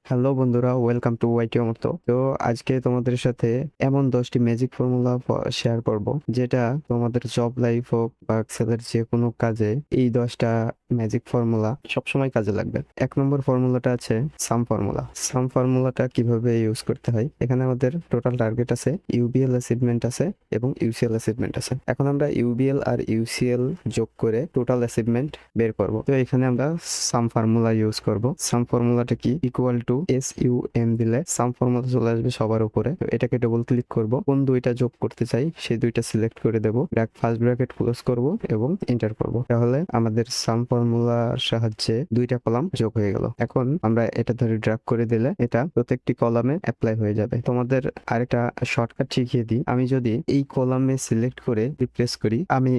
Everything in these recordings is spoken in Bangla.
হ্যালো বন্ধুরা, ওয়েলকাম টু ওয়াইটি অমর্ত। তো আজকে তোমাদের সাথে এমন 10টি ম্যাজিক ফর্মুলা শেয়ার করব, যেটা তোমাদের জব লাইফ হোক বা এক্সেলের যে কোনো কাজে এই 10টা ম্যাজিক ফর্মুলা সবসময় কাজে লাগবে। 1 নম্বর ফর্মুলাটা আছে সাম ফর্মুলা। সাম ফর্মুলাটা কিভাবে ইউজ করতে হয়, এখানে আমাদের টোটাল টার্গেট আছে, ইউবিএল অ্যাচিভমেন্ট আছে এবং ইউসিএল অ্যাচিভমেন্ট আছে। এখন আমরা ইউবিএল আর ইউসিএল যোগ করে টোটাল অ্যাচিভমেন্ট বের করব। তো এখানে আমরা সাম ফর্মুলা ইউজ করব। সাম ফর্মুলাটা কি, ইকুয়াল টু SUM দিলে সাম ফর্মুলা চলে আসবে সবার উপরে। তো এটাকে ডবল ক্লিক করব, কোন দুইটা যোগ করতে চাই সেই দুইটা সিলেক্ট করে দেব, ফার্স্ট ব্র্যাকেট ক্লোজ করব এবং এন্টার করব। তাহলে আমাদের সাম ফর্মুলার সাহায্যে দুইটা কলাম যোগ হয়ে গেল। এখন আমরা এটা ধরে ড্র্যাগ করে দিলে এটা প্রত্যেকটি কলামে অ্যাপ্লাই হয়ে যাবে। তোমাদের আরেকটা শর্টকাট শিখিয়ে দিই, আমি যদি এই কলামে সিলেক্ট করে রিপ্লেস করি, আমি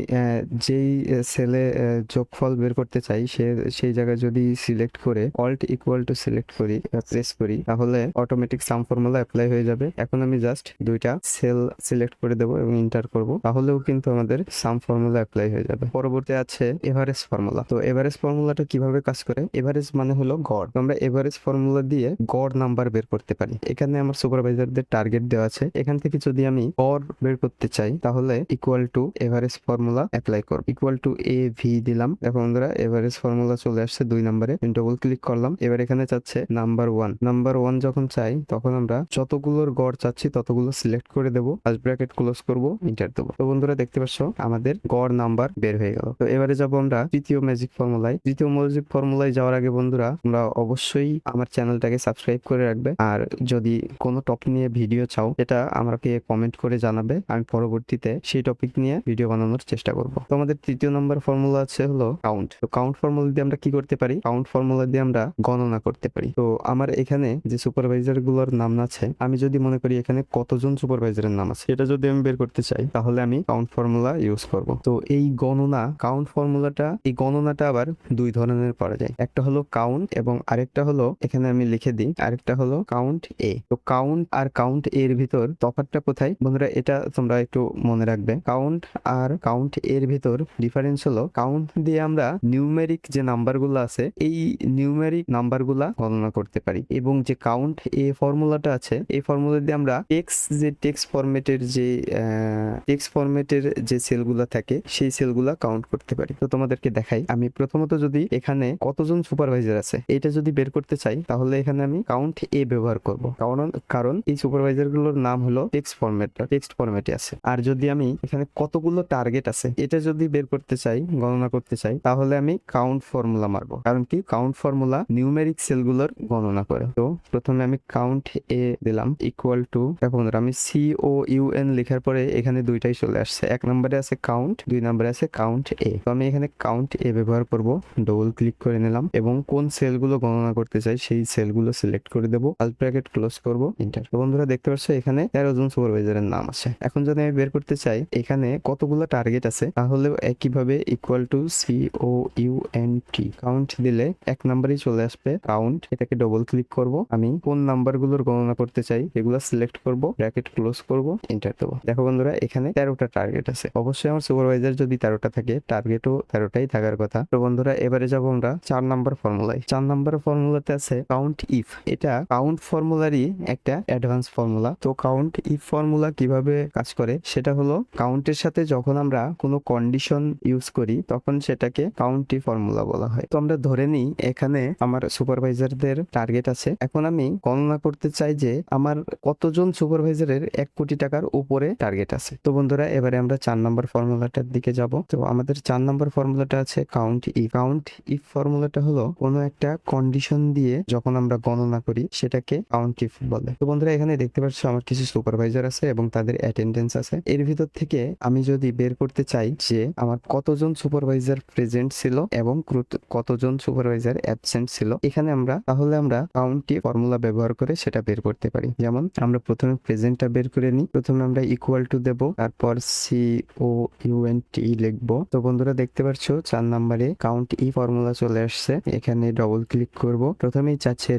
যেই সেলে যোগফল বের করতে চাই সেই জায়গায় যদি সিলেক্ট করে অল্ট ইকুয়াল টু সিলেক্ট করি, প্রেস করি, তাহলে অটোমেটিক সাম ফর্মুলা অ্যাপ্লাই হয়ে যাবে। এখন আমি জাস্ট দুইটা সেল সিলেক্ট করে দেবো এবং এন্টার করব, তাহলেও কিন্তু আমাদের সাম ফর্মুলা অ্যাপ্লাই হয়ে যাবে। পরবর্তী আছে এভারেজ ফর্মুলা। তো এভারেজ ফর্মুলাটা কিভাবে কাজ করে, এভারেজ মানে হলো গড়। তো আমরা এভারেজ ফর্মুলা দিয়ে গড় নাম্বার বের করতে পারি। এখানে আমার সুপারভাইজারদের টার্গেট দেওয়া আছে, এখান থেকে যদি আমি গড় বের করতে চাই তাহলে equal to average formula apply করব, ইকুয়াল টু AV দিলাম। এখন বন্ধুরা এভারেজ ফর্মুলা চলে আসছে 2 নম্বরে, ডবল ক্লিক করলাম। এবার এখানে চাচ্ছে নাম্বার ওয়ান যখন চাই তখন আমরা যতগুলোর গড় চাচ্ছি ততগুলো সিলেক্ট করে দেবো, ফার্স্ট ব্র্যাকেট ক্লোজ করব, এন্টার দেবো। তো বন্ধুরা দেখতে পাচ্ছ আমাদের গড় নাম্বার বের হয়ে গেল। তো এবারে যাবো আমরা তৃতীয় ম্যাজিক ফর্মুলায়। তৃতীয় ম্যাজিক ফর্মুলায় যাওয়ার আগে বন্ধুরা তোমরা অবশ্যই আমার চ্যানেলটাকে সাবস্ক্রাইব করে রাখবে, আর যদি কোনো টপিক নিয়ে ভিডিও চাও এটা আমাকে কমেন্ট করে জানাবে, আমি পরবর্তীতে সেই টপিক নিয়ে ভিডিও বানানোর চেষ্টা করব। তো আমাদের তৃতীয় নম্বর ফর্মুলা আছে হলো কাউন্ট। তো কাউন্ট ফর্মুলা দিয়ে আমরা কি করতে পারি, কাউন্ট ফর্মুলা দিয়ে আমরা গণনা করতে পারি। তো আমার এখানে যে সুপারভাইজার গুলোর নাম আছে, আমি যদি মনে করি এখানে কতজন সুপারভাইজারের নাম আছে এটা যদি আমি বের করতে চাই, তাহলে আমি কাউন্ট ফর্মুলা ইউজ করব। তো এই কাউন্ট ফর্মুলাটা, এই গণনাটা আবার দুই ধরনের করা যায়, একটা হলো কাউন্ট এবং আরেকটা হলো, এখানে আমি লিখে দিই, আরেকটা হলো কাউন্ট এ। তো কাউন্ট আর কাউন্ট এর ভিতর তফাৎটা কোথায় বন্ধুরা, এটা তোমরা একটু মনে রাখবে। কাউন্ট আর কাউন্ট এর ভিতর ডিফারেন্স হলো, কাউন্ট দিয়ে আমরা নিউমেরিক যে নাম্বারগুলো আছে এই নিউমেরিক নাম্বারগুলা গণনা করতে পারি, এবং যে কাউন্ট এ ফর্মুলাটা আছে এই ফর্মুলা দিয়ে আমরা টেক্সট ফরম্যাটের যে সেলগুলা থাকে সেই সেলগুলা কাউন্ট করতে পারি। তো তোমাদেরকে দেখাই, আমি প্রথমত যদি এখানে কতজন সুপারভাইজার আছে এটা যদি বের করতে চাই, তাহলে এখানে আমি কাউন্ট এ ব্যবহার করব, কারণ এই সুপারভাইজার গুলোর নাম হলো টেক্সট ফরম্যাটে আছে। আর যদি আমি এখানে কতগুলো টার্গেট আছে এটা যদি বের করতে চাই, গণনা করতে চাই, তাহলে আমি কাউন্ট ফর্মুলা মারবো, কারণ কি কাউন্ট ফর্মুলা নিউমেরিক সেলগুলোর গণনা করে। তো প্রথমে আমি কাউন্ট এ দিলাম, ইকুয়াল টু, এখন আমি COUN লেখার পরে এখানে দুইটাই চলে আসছে, 1 নম্বরে আছে কাউন্ট, 2 নম্বরে আছে কাউন্ট এ। তো আমি এখানে কাউন্ট এ ব্যবহার করব, ডবল ক্লিক করে নিলাম এবং কোন সেলগুলো গণনা করতে চাই সেই সেলগুলো সিলেক্ট করে দেবো, ফার্স্ট ব্র্যাকেট ক্লোজ করব, এন্টার। তো বন্ধুরা দেখতে পাচ্ছ এখানে 13 জন সুপারভাইজারের নাম আছে। এখন যদি আমি বের করতে চাই এখানে কতগুলো টার্গেট আছে, তাহলে একইভাবে ইকুয়াল টু COUNT, কাউন্ট দিলে 1 নম্বরই চলে আসবে কাউন্ট। এটাকে ডবল ক্লিক করব, আমি কোন নাম্বারগুলোর গণনা করতে চাই এগুলো সিলেক্ট করব, ব্র্যাকেট ক্লোজ করব, এন্টার দেবো। দেখো বন্ধুরা এখানে 13টা টার্গেট আছে। অবশ্যই আমার সুপারভাইজার যদি 13টা থাকে, টার্গেটও 13টাই থাকার কথা। তো বন্ধুরা এবারে যাবো আমরা 4 নম্বর ফর্মুলায়। 4 নম্বর ফর্মুলাতে আছে কাউন্ট ইফ। এটা কাউন্ট ফর্মুলারই একটা অ্যাডভান্স ফর্মুলা। তো কাউন্ট ইফ ফর্মুলা কিভাবে কাজ করে সেটা হলো, কাউন্টের সাথে যখন আমরা কোনো কন্ডিশন ইউজ করি তখন সেটাকে কাউন্ট ইফ ফর্মুলা বলা হয়। তো আমরা ধরে নিই এখানে আমার সুপারভাইজারদের টার্গেট আছে, এখন আমি গণনা করতে চাই যে আমার কতজন সুপারভাইজারের 1 কোটি টাকার উপরে টার্গেট আছে। তো বন্ধুরা এবারে আমরা 4 নম্বর ফর্মুলাটার দিকে যাব। তো আমাদের 4 নম্বর ফর্মুলাটা আছে কাউন্ট ইফ ফর্মুলাটা হলো কোনো একটা কন্ডিশন দিয়ে যখন আমরা গণনা করি সেটাকে কাউন্ট ইফ বলে। তো বন্ধুরা এখানে দেখতে পাচ্ছ আমার কিছু সুপারভাইজার আছে এবং তাদের অ্যাটেন্ডেন্স আছে। এর ভিতর থেকে আমি যদি বের করতে চাই যে আমার কতজন সুপারভাইজার প্রেজেন্ট ছিল এবং কতজন সুপারভাইজার অ্যাবসেন্ট ছিল, এখানে তাহলে আমরা কাউন্ট ইফ ফর্মুলা ব্যবহার করে সেটা বের করতে পারি। যেমন আমরা প্রথমে প্রেজেন্টটা বের করে নিই, প্রথমে আমরা ইকুয়াল টু দেব, তারপর COUNT লিখবো। তো বন্ধুরা দেখতে পাচ্ছ 4 নম্বরে কাউন্ট ই ফর্মুলা চলে আসছে, এখানে ডবল ক্লিক করব। প্রথমেই চাচ্ছে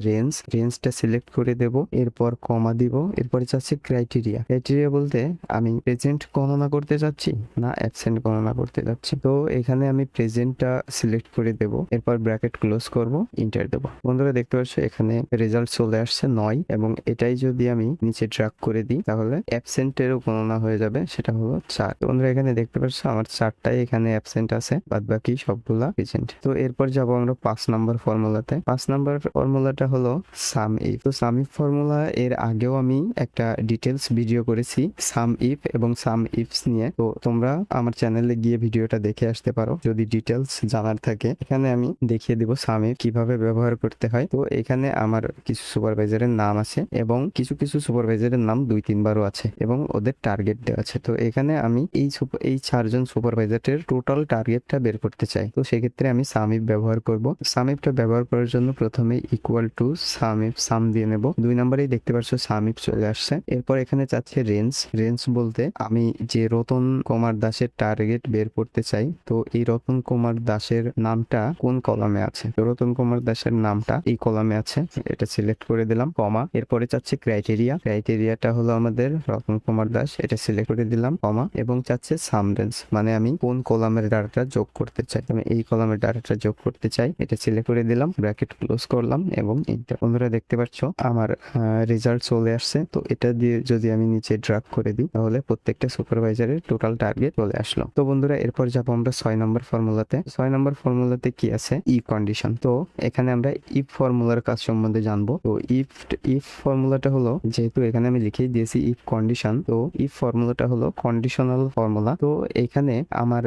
রেঞ্জটা সিলেক্ট করে দেব, এরপর কমা দিব, এরপরে চাচ্ছে ক্রাইটেরিয়া বলতে আমি প্রেজেন্ট গণনা করতে যাচ্ছি না অ্যাবসেন্ট গণনা করতে যাচ্ছি। তো এখানে আমি প্রেজেন্টটা সিলেক্ট করে দেব, এরপর ব্র্যাকেট ক্লোজ করব, ইন্টার দেব। বন্ধুরা দেখতে পাচ্ছ এখানে রেজাল্ট চলে আসছে 9, এবং এটাই যদি আমি নিচে ড্র্যাগ করে দিই তাহলে অ্যাবসেন্টেরও গণনা হয়ে যাবে, সেটা হলো 4। বন্ধুরা এখানে দেখতে পাচ্ছ আমার 4টাই এখানে অ্যাবসেন্ট আছে, বাদ বাকি সবগুলা প্রেজেন্ট। তো এরপর যাব আমরা 5 নাম্বার ফর্মুলাতে। 5 নাম্বার ফর্মুলাটা হলো সাম ইফ। তো সাম ইফ ফর্মুলা এর আগেও আমি একটা ডিটেলস ভিডিও করেছি সাম ইফ এবং সাম ইফস নিয়ে, তো তোমরা আমার চ্যানেলে গিয়ে ভিডিওটা দেখে আসতে পারো যদি ডিটেলস জানার থাকে। এখানে আমি দেখিয়ে দিব সাম ইফ কিভাবে ব্যবহার করতে হয়। তো এখানে আমার কিছু সুপারভাইজারের নাম আছে এবং কিছু সুপারভাইজারের নাম 2-3 বারও আছে এবং ওদের টার্গেট দেওয়া আছে। তো এখানে আমি এই 4জন সুপারভাইজারের টোটাল টার্গেটটা বের করতে চাই। তো সেক্ষেত্রে আমি সাম ইফ ব্যবহার করব। সাম ইফটা ব্যবহার করার জন্য প্রথমে ইকুয়াল টু সাম দিয়ে নেব। 2 নম্বরেই দেখতে পাচ্ছ সাম ইফ চলে আসছে। এরপর এখানে চাচ্ছে রেঞ্জ বলতে আমি যে রতন কুমার দাসের টার্গেট বের করতে চাই, তো এই রতন কুমার দাসের নামটা কোন কলামে আছে। তো রতন কুমার দাসের নামটা এই কলামে আছে, এটা সিলেক্ট করে দিলাম, কমা। এরপরে চাচ্ছে ক্রাইটেরিয়াটা হলো আমাদের রতন কুমার দাস, এটা সিলেক্ট করে দিলাম, কমা। এবং চাচ্ছে সাম রেঞ্জ, মানে আমি কোন কলামের ডাটাটা যোগ করতে চাই, আমি এই কলামের ডাটাটা যোগ করতে চাই, এটা সিলেক্ট করে দিলাম, ব্র্যাকেট ক্লোজ করলাম এবং এন্টার। বন্ধুরা দেখতে পাচ্ছ আমার রেজাল্ট চলে আসছে। তো এটা দিয়ে যদি আমি নিচে ড্র্যাগ করে দিই তাহলে প্রত্যেকটা সুপারভাইজারের টোটাল টার্গেট চলে আসলো। তো বন্ধুরা এরপর যাবো আমরা 6 নম্বর ফর্মুলাতে। 6 নম্বর ফর্মুলাতে কি আছে, ইফ কন্ডিশন। তো এখানে আমরা ইফ ফর্মুলার কাজ সম্বন্ধে জানবো। তো ইফ ফর্মুলাটা হলো, যেহেতু এখানে আমি লিখেই দিয়েছি ইফ কন্ডিশন, তো ইফ ফর্মুলাটা হলো কন্ডিশনাল ফর্মুলা। তো এখানে আমার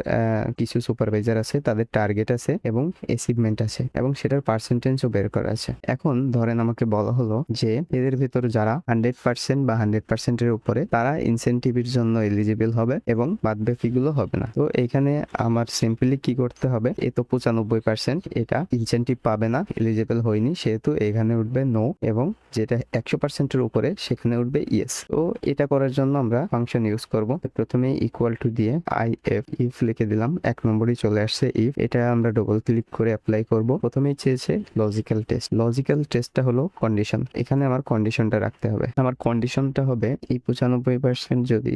কিছু সুপারভাইজার আছে, তাদের টার্গেট আছে এবং অ্যাচিভমেন্ট আছে এবং সেটার পার্সেন্টেজও বের করা আছে। এখন ধরেন আমাকে বলা হলো যে এদের ভিতর যারা 100% বা 100%-এর উপরে তারা ইনসেনটিভের জন্য এলিজিবল হবে এবং বাদ বাকিগুলো হবে না। তো এখানে আমার সিম্পলি কি করতে হবে, এ তো 95% এটা ইনসেনটিভ পাবে না, এলিজিবল হয়নি, সেহেতু এখানে উঠবে নো, এবং যেটা 100%-এর উপরে সেখানে উঠবে ইয়েস। তো এটা করার জন্য আমরা ফাংশন ইউজ করব। প্রথমে ইকুয়াল টু দিয়ে ইফ লিখে দিলাম, 1 নম্বরই চলে আসছে ইফ। এটা আমরা ডবল ক্লিক করে অ্যাপ্লাই করব। প্রথমেই চেয়েছে লজিক্যাল টেস্টটা হলো কন্ডিশন। এখানে আমার কন্ডিশনটা রাখতে হবে, আমার কন্ডিশনটা হবে এই 95% যদি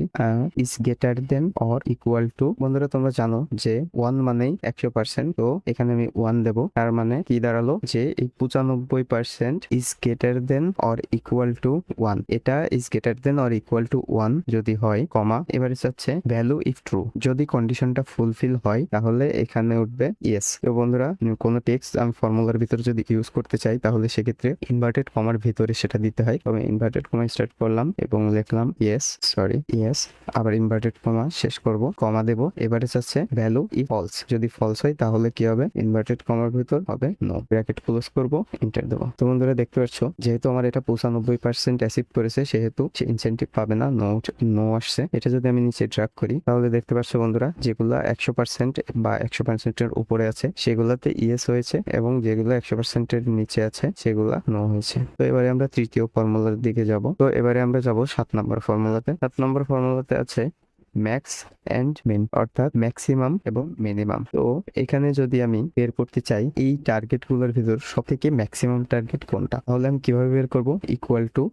is greater than or equal to. বন্ধুরা তোমরা জানো যে 1 মানেই 100%, তো এখানে আমি 1 দেব। তার মানে কি দাঁড়ালো যে এই 95% is greater than or equal to 1, এটা is greater than or equal to 1 যদি হয়, কমা। এবারে চাচ্ছে ভ্যালু ইফ ট্রু, যদি কন্ডিশনটা ফুলফিল হয় তাহলে এখানে উঠবে ইয়েস। তো বন্ধুরা কোনো টেক্সট আমি ফর্মুলার ভিতরে যদি ইউজ করতে চাই তাহলে সেক্ষেত্রে ইনভার্টেড কমার ভিতরে সেটা দিতে হয়। তবে ইনভার্টেড কমা স্টার্ট করলাম এবং লিখলাম ইয়েস, আবার ইনভার্টেড কমা শেষ করব, কমা দেব। এবারে চাচ্ছে ভ্যালু ইফ ফলস, যদি ফলস হয় তাহলে কি হবে, ইনভার্টেড কমার ভিতর হবে নো, ব্র্যাকেট ক্লোজ করব, এন্টার দেব। তো বন্ধুরা দেখতে পাচ্ছ যেহেতু আমার এটা 95% অ্যাচিভ করেছে সেহেতু সে ইনসেনটিভ পাবে না, নো আসছে। এটা যদি আমি নিচে ড্র্যাগ করি তাহলে দেখতে পাচ্ছ বন্ধুরা যেগুলা 100% বা 100%-এর উপরে আছে সেগুলাতে ইয়েস হয়েছে এবং যেগুলো 100%-এর নিচে আছে সেগুলা নো হয়েছে। তো এবারে আমরা তৃতীয় ফর্মুলার দিকে যাব। তো এবারে আমরা যাব 7 নম্বর ফর্মুলাতে। 7 নম্বর ফর্মুলাতে আছে ম্যাক্স এন্ড মিন, অর্থাৎ ম্যাক্সিমাম এবং মিনিমাম। তো এখানে যদি আমি বের করতে চাই এই টার্গেট গুলোর ভিতর সব থেকে ম্যাক্সিমাম টার্গেট কোনটা, তাহলে আমি কিভাবে বের করব, ইকুয়াল টু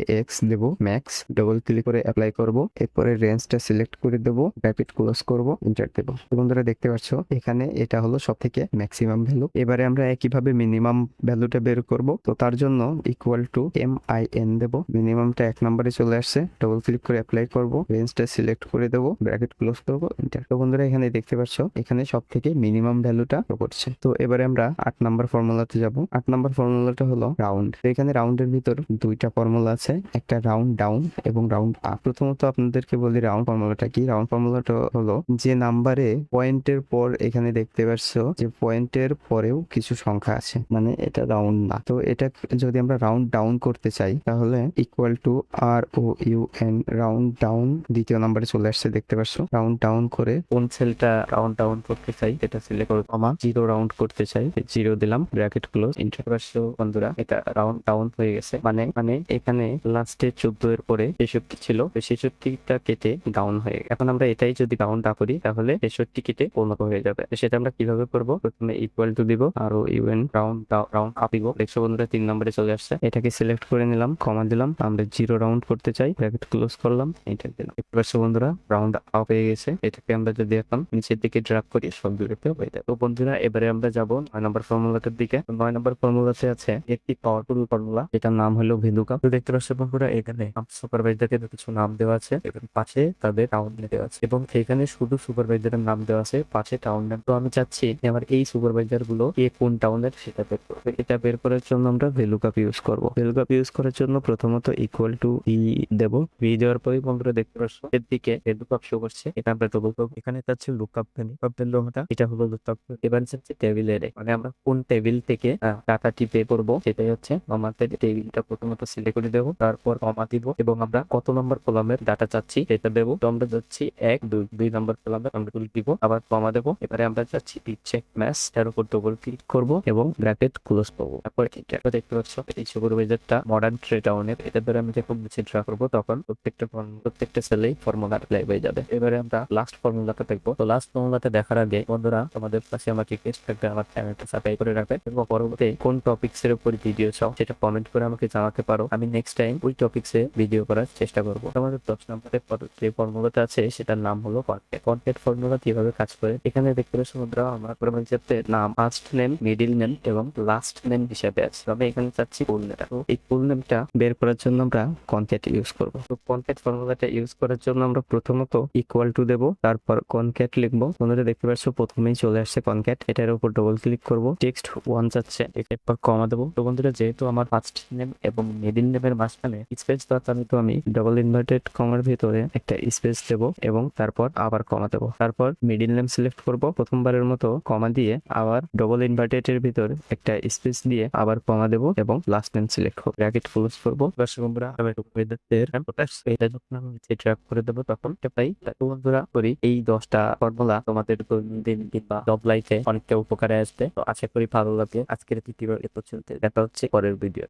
max দেব, ম্যাক্স, ডবল ক্লিক করে অ্যাপ্লাই করব, এরপরে রেঞ্জটা সিলেক্ট করে দেব, ব্র্যাকেট ক্লোজ করব, এন্টার দেব। তো বন্ধুরা দেখতে পাচ্ছ এখানে এটা হলো সব থেকে ম্যাক্সিমাম ভ্যালু। এবারে আমরা একইভাবে মিনিমাম ভ্যালুটা বের করব। তো তার জন্য ইকুয়াল টু min দেব, মিনিমামটা 1 নম্বরে চলে আসছে, ডবল ক্লিক করে অ্যাপ্লাই করব, রেঞ্জটা সিলেক্ট করে দেবো, ব্র্যাকেট ক্লোজ করবো, এন্টার। তো বন্ধুরা এখানে দেখতে পাচ্ছ এখানে সব থেকে মিনিমাম ভ্যালুটা করছে। তো এবারে আমরা 8 নাম্বার ফর্মুলাতে যাব। 8 নাম্বার ফর্মুলাটা হলো রাউন্ড। তো এখানে রাউন্ডের ভিতর 2টা ফর্মুলা আছে, একটা রাউন্ড ডাউন এবং রাউন্ড আপ। প্রথমত আপনাদেরকে বলি রাউন্ড ফর্মুলাটা কি। রাউন্ড ফর্মুলাটা হলো যে নাম্বারে পয়েন্টের পর, এখানে দেখতে পাচ্ছ যে পয়েন্টের পরেও কিছু সংখ্যা আছে, মানে এটা রাউন্ড না। তো এটা যদি আমরা রাউন্ড ডাউন করতে চাই তাহলে equal to ROUN, round down দ্বিতীয় নাম্বারে চলে আসছে। আসছে দেখতে পাচ্ছ। রাউন্ড ডাউন করে কোন সেলটা রাউন্ড ডাউন করতে চাই এটা সিলেক্ট করো, কমা জিরো রাউন্ড করতে চাই, জিরো দিলাম, ব্র্যাকেট ক্লোজ, এন্টার। পাচ্ছ বন্ধুরা এটা রাউন্ড ডাউন হয়ে গেছে, মানে মানে এখানে লাস্টে 14 এর পরে 63 ছিল, 63টা কেটে ডাউন হয়ে গেছে। এখন আমরা এটাই যদি ডাউন না করি তাহলে 63 কেটে 15 হয়ে যাবে। তো সেটা আমরা কিভাবে করবো, প্রথমে ইকুয়াল টু দিব আর ইভেন রাউন্ড রাউন্ড আপ দিব। দেখছো বন্ধুরা 3 নম্বরে চলে আসছে, এটাকে সিলেক্ট করে নিলাম, কমা দিলাম, আমরা জিরো রাউন্ড করতে চাই, ব্র্যাকেট ক্লোজ করলাম, এন্টার দিলাম। দেখতে পাচ্ছ বন্ধুরা রাউন্ড আপ হয়ে গেছে। এটাকে আমরা যদি এখন নিচের দিকে ড্রাগ করি সব দূরেতে হয়ে যাবে। তো বন্ধুরা এবারে আমরা যাবো 9 নম্বর ফর্মুলাটার দিকে। 9 নম্বর ফর্মুলাতে আছে একটি পাওয়ারফুল ফর্মুলা, যেটার নাম হলো ভেলুকাপ। তো দেখতে পাচ্ছ বন্ধুরা এখানে সুপারভাইজারকে কিছু নাম দেওয়া আছে এবং পাশে তাদের টাউন দেওয়া আছে, এবং এখানে শুধু সুপারভাইজারের নাম দেওয়া আছে, পাশে টাউন নেম। তো আমি চাচ্ছি আমার এই সুপারভাইজার গুলো কে কোন টাউনের সেটা বের করবে। এটা বের করার জন্য আমরা ভেলুকাপ ইউজ করব। ভেলুকাপ ইউজ করার জন্য প্রথমত ইকুয়াল টু ভি দেবো। ভি দেওয়ার পরে বন্ধুরা দেখতে পাচ্ছ এর দিকে ভেলুকাপ শো করছে, এটা আমরা ডবল করবো। এখানে চাচ্ছি লুকআপ ভ্যালু, লুকআপ ভ্যালু এটা হলো লুকআপ। এবার চাচ্ছি টেবিলের, মানে আমরা কোন টেবিল থেকে ডাটা টিপে করবো সেটাই হচ্ছে আমাদের টেবিলটা প্রথমত সিলেক্ট করে দেবো, তারপর কমা দিব এবং আমরা কত নম্বর কলামের ডাটা চাচ্ছি সেটা দেবো। তো আমরা যাচ্ছি 1 2 নম্বর কলামের আমরা দিব, আবার কমা দেবো। এবারে আমরা যাচ্ছি চেক ম্যাচ, এর উপর ডবল ক্লিক করবো এবং ব্র্যাকেট ক্লোজ করবো। তারপর এটা দেখতে পাচ্ছ এই সুপারভাইজারটা মডার্ন ট্রে ডাউনের, এটা ধরে আমি যখন নিচে ড্রা করবো তখন প্রত্যেকটা সেলেই ফর্মুলা অ্যাপ্লাই হয়ে যাবে। এবারে আমরা লাস্ট ফর্মুলাটা দেখবো। তো লাস্ট ফর্মুলাটা দেখার আগে বন্ধুরা তোমাদের কাছে আমাকে রিকোয়েস্ট থাকবে আমার চ্যানেলটা সাবস্ক্রাইব করে রাখবে এবং পরবর্তী কোন টপিক্স এর উপর ভিডিও চাও সেটা কমেন্ট করে আমাকে জানাতে পারো। আমি নেক্সট টাইম ওই টপিক্সে ভিডিও করার চেষ্টা করবো। আমাদের 10 নম্বরের যে ফর্মুলাটা আছে সেটার নাম হলো কনক্যাট। কনক্যাট ফর্মুলা কিভাবে কাজ করে এখানে দেখতে পাচ্ছ বন্ধুরা, আমার সুপারভাইজারের নাম ফার্স্ট নেম, মিডিল নেম এবং লাস্ট নেম হিসেবে আছে। আমি এখানে চাচ্ছি ফুল নেম। তো এই ফুল নেমটা বের করার জন্য আমরা কনক্যাট ইউজ করবো। তো কনক্যাট ফর্মুলাটা ইউজ করার জন্য আমরা প্রথমত ইকুয়াল টু দেবো, তারপর কনক্যাট লিখবো। বন্ধুরা দেখতে পাচ্ছ প্রথমেই চলে আসছে কনক্যাট, এটার উপর ডবল ক্লিক করবো, টেক্সট 1 যাচ্ছে, এরপর কমা দেবো। তো বন্ধুরা যেহেতু আমার ফার্স্ট নেম এবং মিডিল নেমের মাঝখানে স্পেস দরকার, তো আমি ডবল ইনভার্টেড কমার ভিতরে একটা স্পেস দেবো এবং তারপর আবার কমা দেবো। তারপর মিডিল নেম সিলেক্ট করব, প্রথমবার মতো কমা দিয়ে আবার ডবল ইনভার্টেড এর ভিতর একটা স্পেস দিয়ে আবার কমা দেবো এবং লাস্ট নেম সিলেক্ট করব, ব্র্যাকেট ক্লোজ করব। বন্ধুরা এটা যখন আমি নিচে ড্র্যাগ করে দেবো তখন পাই। তো বন্ধুরা করি এই 10টা ফর্মুলা তোমাদের দৈনন্দিন কিংবা জব লাইফে অনেকটা উপকারে আসবে। তো আশা করি ভালো লাগবে। আজকের ভিডিও এ পর্যন্ত, দেখা হচ্ছে পরের ভিডিও।